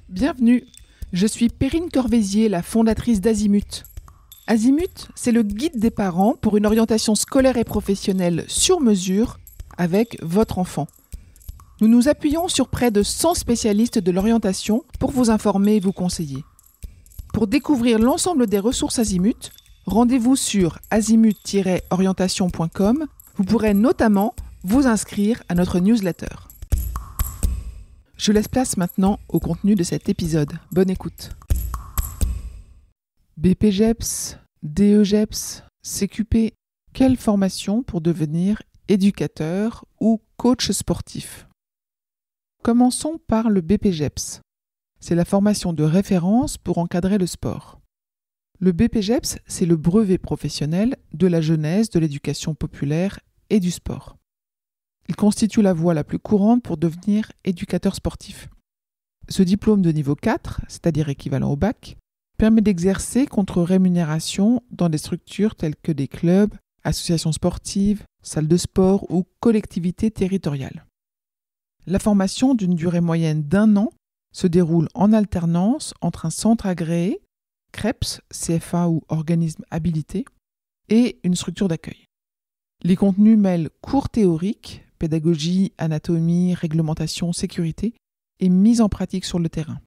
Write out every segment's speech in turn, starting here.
Bienvenue, je suis Perrine Corvézier, la fondatrice d'Azimut. Azimut, c'est le guide des parents pour une orientation scolaire et professionnelle sur mesure avec votre enfant. Nous nous appuyons sur près de 100 spécialistes de l'orientation pour vous informer et vous conseiller. Pour découvrir l'ensemble des ressources Azimut, rendez-vous sur azimut-orientation.com. Vous pourrez notamment vous inscrire à notre newsletter. Je laisse place maintenant au contenu de cet épisode. Bonne écoute. BPGEPS, DEGEPS, CQP, quelle formation pour devenir éducateur ou coach sportif? Commençons par le BPGEPS. C'est la formation de référence pour encadrer le sport. Le BPGEPS, c'est le brevet professionnel de la jeunesse, de l'éducation populaire et du sport. Il constitue la voie la plus courante pour devenir éducateur sportif. Ce diplôme de niveau 4, c'est-à-dire équivalent au bac, permet d'exercer contre rémunération dans des structures telles que des clubs, associations sportives, salles de sport ou collectivités territoriales. La formation, d'une durée moyenne d'1 an, se déroule en alternance entre un centre agréé, CREPS, CFA ou organisme habilité, et une structure d'accueil. Les contenus mêlent cours théoriques, pédagogie, anatomie, réglementation, sécurité et mise en pratique sur le terrain.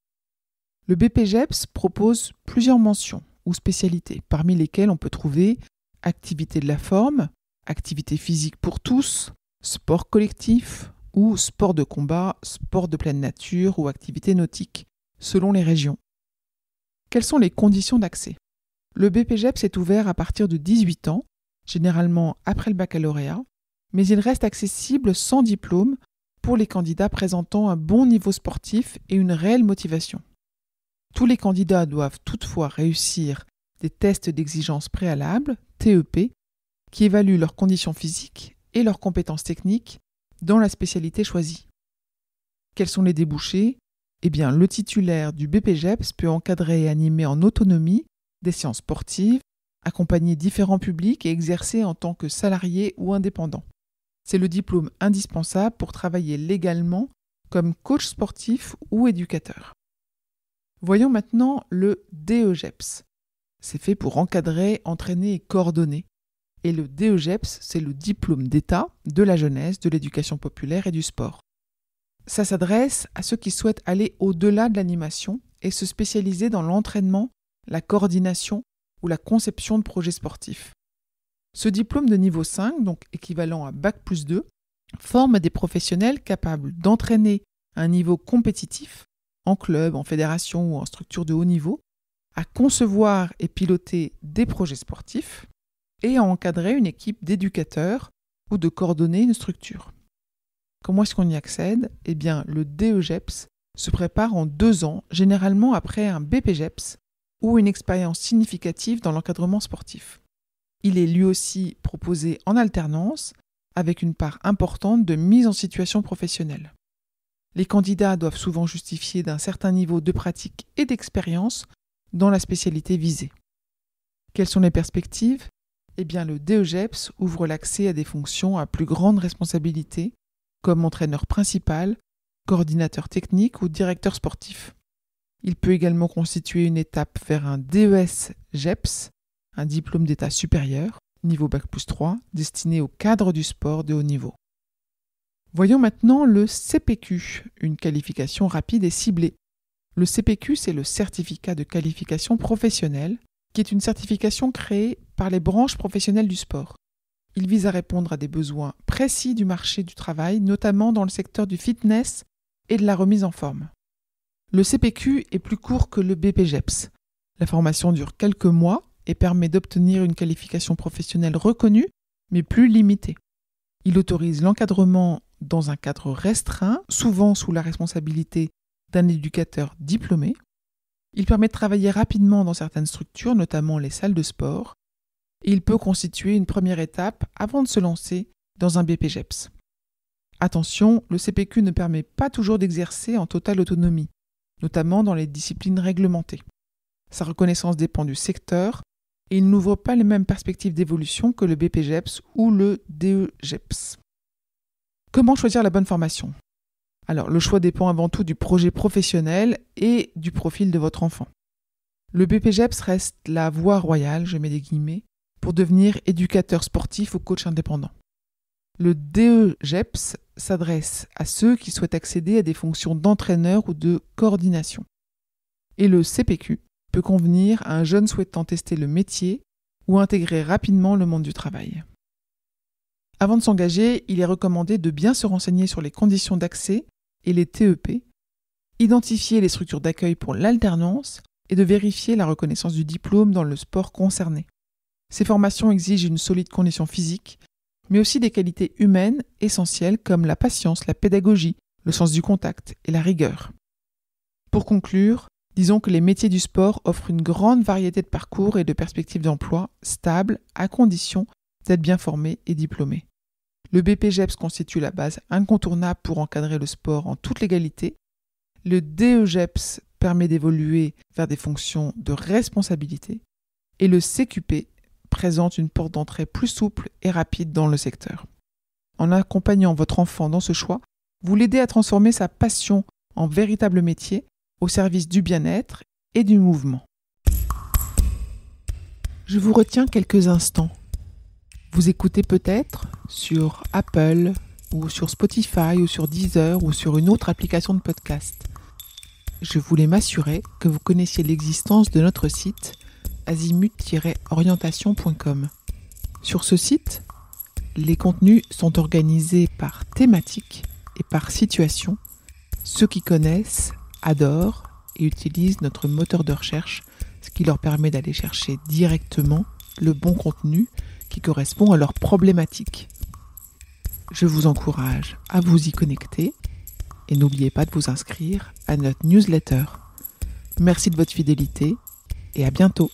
Le BPGEPS propose plusieurs mentions ou spécialités, parmi lesquelles on peut trouver activité de la forme, activité physique pour tous, sport collectif ou sport de combat, sport de pleine nature ou activité nautique, selon les régions. Quelles sont les conditions d'accès? Le BPGEPS est ouvert à partir de 18 ans, généralement après le baccalauréat, mais il reste accessible sans diplôme pour les candidats présentant un bon niveau sportif et une réelle motivation. Tous les candidats doivent toutefois réussir des tests d'exigence préalables, TEP, qui évaluent leurs conditions physiques et leurs compétences techniques dans la spécialité choisie. Quels sont les débouchés? Eh bien, le titulaire du BPGEPS peut encadrer et animer en autonomie des séances sportives, accompagner différents publics et exercer en tant que salarié ou indépendant. C'est le diplôme indispensable pour travailler légalement comme coach sportif ou éducateur. Voyons maintenant le DEGEPS. C'est fait pour encadrer, entraîner et coordonner. Et le DEGEPS, c'est le diplôme d'État de la jeunesse, de l'éducation populaire et du sport. Ça s'adresse à ceux qui souhaitent aller au-delà de l'animation et se spécialiser dans l'entraînement, la coordination ou la conception de projets sportifs. Ce diplôme de niveau 5, donc équivalent à Bac+2, forme des professionnels capables d'entraîner à un niveau compétitif, en club, en fédération ou en structure de haut niveau, à concevoir et piloter des projets sportifs et à encadrer une équipe d'éducateurs ou de coordonner une structure. Comment est-ce qu'on y accède? Eh bien, le DEGEPS se prépare en 2 ans, généralement après un BPGEPS ou une expérience significative dans l'encadrement sportif. Il est lui aussi proposé en alternance, avec une part importante de mise en situation professionnelle. Les candidats doivent souvent justifier d'un certain niveau de pratique et d'expérience dans la spécialité visée. Quelles sont les perspectives? Eh bien, le DEGEPS ouvre l'accès à des fonctions à plus grande responsabilité, comme entraîneur principal, coordinateur technique ou directeur sportif. Il peut également constituer une étape vers un DES-GEPS, un diplôme d'état supérieur, niveau Bac+3, destiné au cadre du sport de haut niveau. Voyons maintenant le CPQ, une qualification rapide et ciblée. Le CPQ, c'est le certificat de qualification professionnelle, qui est une certification créée par les branches professionnelles du sport. Il vise à répondre à des besoins précis du marché du travail, notamment dans le secteur du fitness et de la remise en forme. Le CPQ est plus court que le BPGEPS. La formation dure quelques mois et permet d'obtenir une qualification professionnelle reconnue, mais plus limitée. Il autorise l'encadrement dans un cadre restreint, souvent sous la responsabilité d'un éducateur diplômé. Il permet de travailler rapidement dans certaines structures, notamment les salles de sport, et il peut constituer une première étape avant de se lancer dans un BPGEPS. Attention, le CPQ ne permet pas toujours d'exercer en totale autonomie, notamment dans les disciplines réglementées. Sa reconnaissance dépend du secteur et il n'ouvre pas les mêmes perspectives d'évolution que le BPGEPS ou le DEGEPS. Comment choisir la bonne formation? Alors, le choix dépend avant tout du projet professionnel et du profil de votre enfant. Le BPGEPS reste la voie royale, je mets des guillemets, pour devenir éducateur sportif ou coach indépendant. Le DEGEPS s'adresse à ceux qui souhaitent accéder à des fonctions d'entraîneur ou de coordination. Et le CPQ peut convenir à un jeune souhaitant tester le métier ou intégrer rapidement le monde du travail. Avant de s'engager, il est recommandé de bien se renseigner sur les conditions d'accès et les TEP, identifier les structures d'accueil pour l'alternance et de vérifier la reconnaissance du diplôme dans le sport concerné. Ces formations exigent une solide condition physique, mais aussi des qualités humaines essentielles comme la patience, la pédagogie, le sens du contact et la rigueur. Pour conclure, disons que les métiers du sport offrent une grande variété de parcours et de perspectives d'emploi stables à condition d'être bien formé et diplômé. Le BPGEPS constitue la base incontournable pour encadrer le sport en toute légalité. Le DEGEPS permet d'évoluer vers des fonctions de responsabilité. Et le CQP présente une porte d'entrée plus souple et rapide dans le secteur. En accompagnant votre enfant dans ce choix, vous l'aidez à transformer sa passion en véritable métier au service du bien-être et du mouvement. Je vous retiens quelques instants. Vous écoutez peut-être sur Apple ou sur Spotify ou sur Deezer ou sur une autre application de podcast. Je voulais m'assurer que vous connaissiez l'existence de notre site azimut-orientation.com. Sur ce site, les contenus sont organisés par thématique et par situation. Ceux qui connaissent adorent et utilisent notre moteur de recherche, ce qui leur permet d'aller chercher directement le bon contenu qui correspond à leurs problématiques. Je vous encourage à vous y connecter et n'oubliez pas de vous inscrire à notre newsletter. Merci de votre fidélité et à bientôt.